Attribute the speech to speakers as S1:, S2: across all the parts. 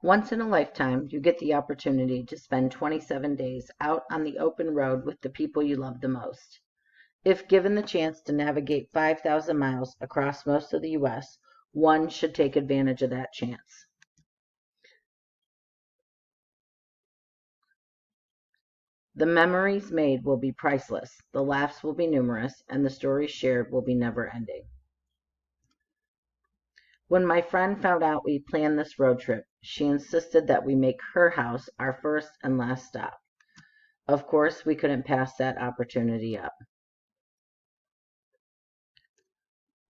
S1: Once in a lifetime, you get the opportunity to spend 27 days out on the open road with the people you love the most. If given the chance to navigate 5,000 miles across most of the U.S., one should take advantage of that chance. The memories made will be priceless, the laughs will be numerous, and the stories shared will be never-ending. When my friend found out we planned this road trip, she insisted that we make her house our first and last stop. Of course, we couldn't pass that opportunity up.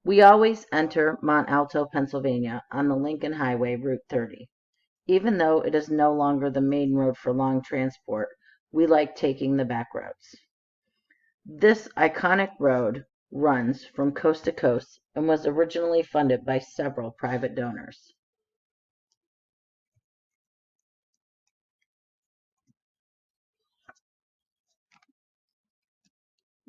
S1: We always enter Mont Alto, Pennsylvania on the Lincoln Highway, Route 30. Even though it is no longer the main road for long transport, we like taking the back roads. This iconic road runs from coast to coast and was originally funded by several private donors.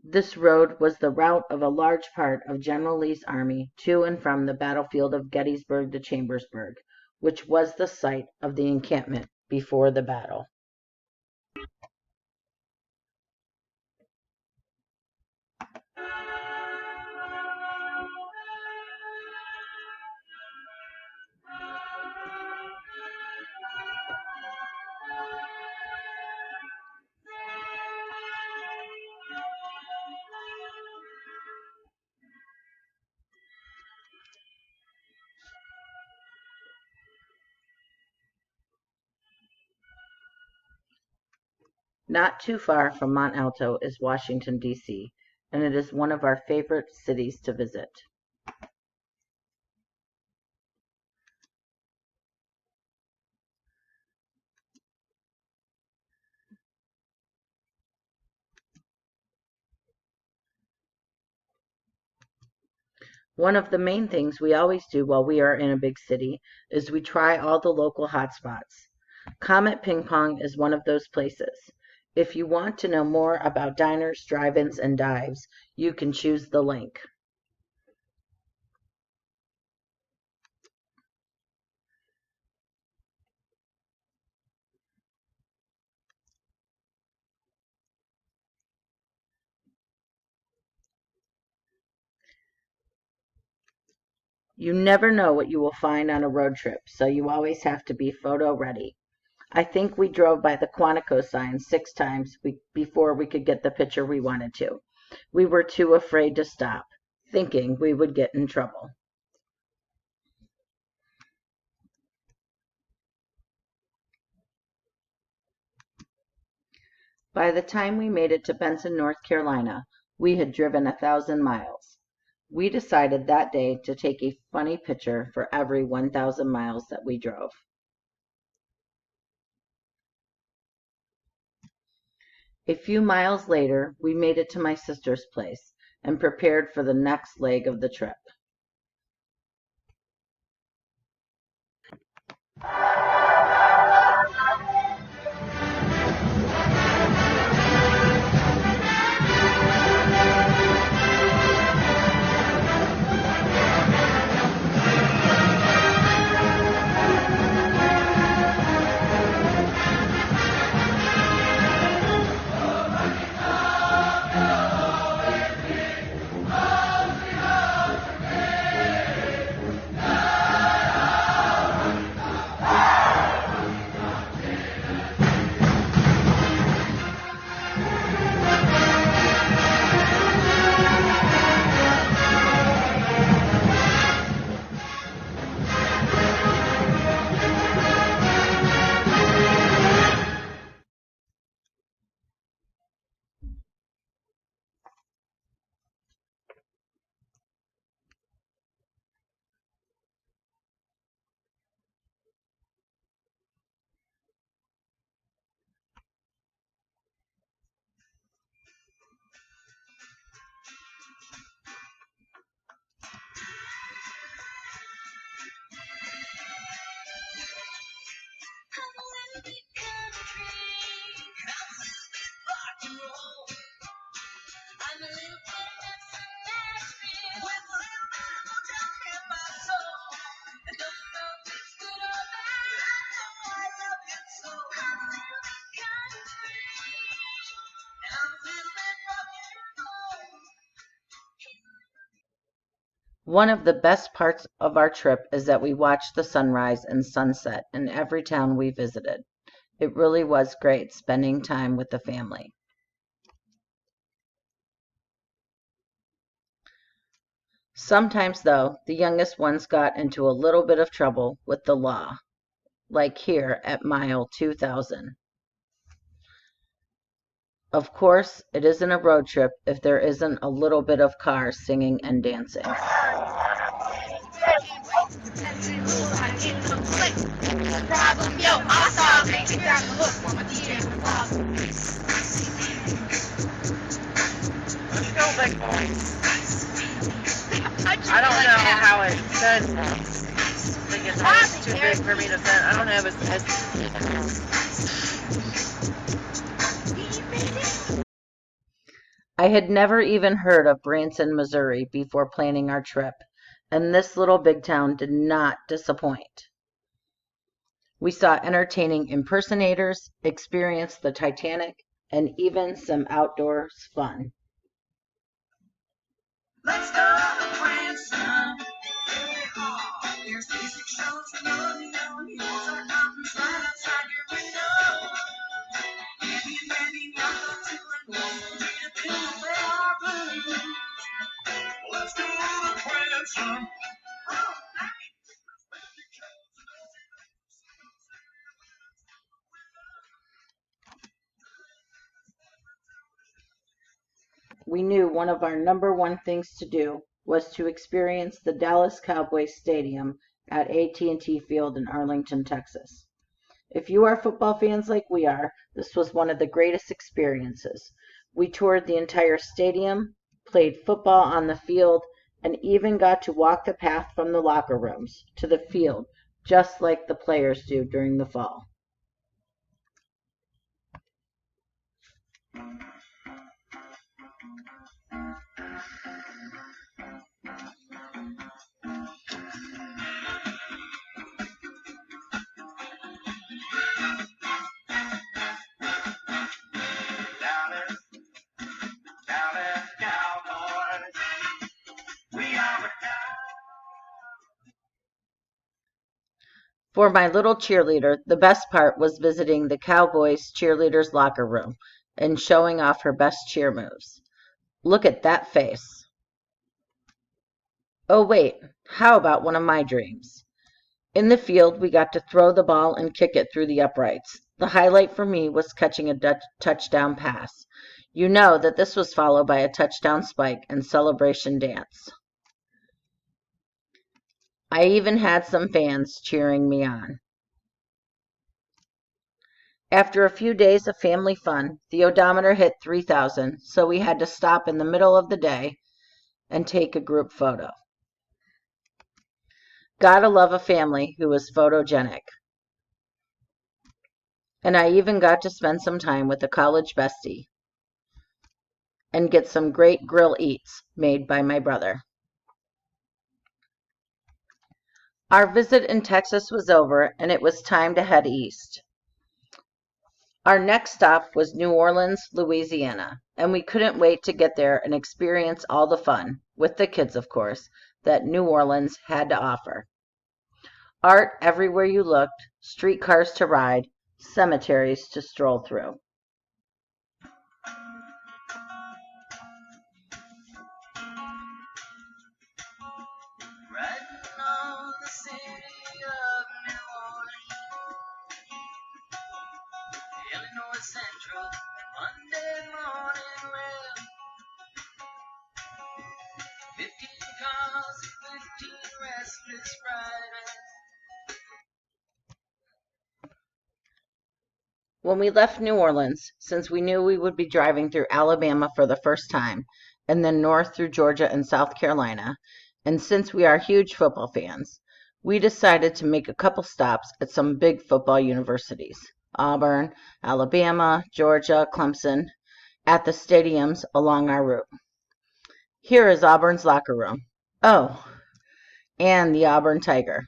S1: This road was the route of a large part of General Lee's army to and from the battlefield of Gettysburg to Chambersburg, which was the site of the encampment before the battle. Not too far from Mont Alto is Washington, D.C., and it is one of our favorite cities to visit. One of the main things we always do while we are in a big city is we try all the local hotspots. Comet Ping Pong is one of those places. If you want to know more about diners, drive-ins, and dives, you can choose the link. You never know what you will find on a road trip, so you always have to be photo ready. I think we drove by the Quantico sign 6 times before we could get the picture we wanted to. We were too afraid to stop, thinking we would get in trouble. By the time we made it to Benson, North Carolina, we had driven 1,000 miles. We decided that day to take a funny picture for every 1,000 miles that we drove. A few miles later, we made it to my sister's place and prepared for the next leg of the trip. One of the best parts of our trip is that we watched the sunrise and sunset in every town we visited. It really was great spending time with the family. Sometimes, though, the youngest ones got into a little bit of trouble with the law, like here at mile 2000. Of course, it isn't a road trip if there isn't a little bit of cars singing and dancing.
S2: I don't know how it says. I think it's too big for me to fit. I don't know if
S1: I had never even heard of Branson, Missouri before planning our trip, and this little big town did not disappoint. We saw entertaining impersonators, experienced the Titanic, and even some outdoors fun.
S2: Let's go to Branson. There's music shows and rodeo. Here's our conference right outside your window. Maybe I'll go to and read a bit of our blues. Let's go to Branson.
S1: We knew one of our number one things to do was to experience the Dallas Cowboys Stadium at AT&T Field in Arlington, Texas. If you are football fans like we are, this was one of the greatest experiences. We toured the entire stadium, played football on the field, and even got to walk the path from the locker rooms to the field, just like the players do during the fall.
S2: Dallas, Dallas Cowboys. We are a
S1: For my little cheerleader, the best part was visiting the Cowboys cheerleaders' locker room and showing off her best cheer moves. Look at that face. Oh, wait, how about one of my dreams? In the field, we got to throw the ball and kick it through the uprights. The highlight for me was catching a touchdown pass. You know that this was followed by a touchdown spike and celebration dance. I even had some fans cheering me on. After a few days of family fun, the odometer hit 3,000, so we had to stop in the middle of the day and take a group photo. Gotta love a family who is photogenic. And I even got to spend some time with a college bestie and get some great grill eats made by my brother. Our visit in Texas was over, and it was time to head east. Our next stop was New Orleans, Louisiana, and we couldn't wait to get there and experience all the fun, with the kids of course, that New Orleans had to offer. Art everywhere you looked, streetcars to ride, cemeteries to stroll through.
S2: riding on the city of New Orleans, Illinois Central, Monday morning rail. 15 cars, 15 restless riders.
S1: When we left New Orleans, since we knew we would be driving through Alabama for the first time, and then north through Georgia and South Carolina, and since we are huge football fans, we decided to make a couple stops at some big football universities: Auburn, Alabama, Georgia, Clemson, at the stadiums along our route. Here is Auburn's locker room. Oh, and the Auburn Tiger.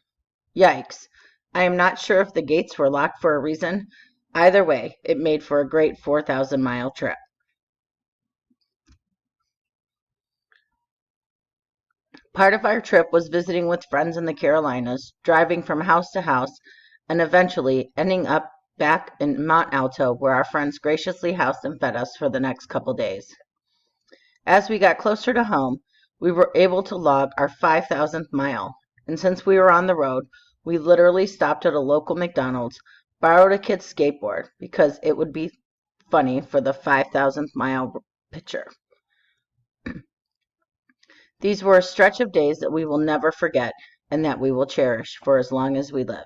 S1: Yikes. I am not sure if the gates were locked for a reason. Either way, it made for a great 4,000-mile trip. Part of our trip was visiting with friends in the Carolinas, driving from house to house, and eventually ending up back in Mont Alto, where our friends graciously housed and fed us for the next couple days. As we got closer to home, we were able to log our 5,000th mile, and since we were on the road, we literally stopped at a local McDonald's, borrowed a kid's skateboard because it would be funny for the 5,000th mile picture. These were a stretch of days that we will never forget and that we will cherish for as long as we live.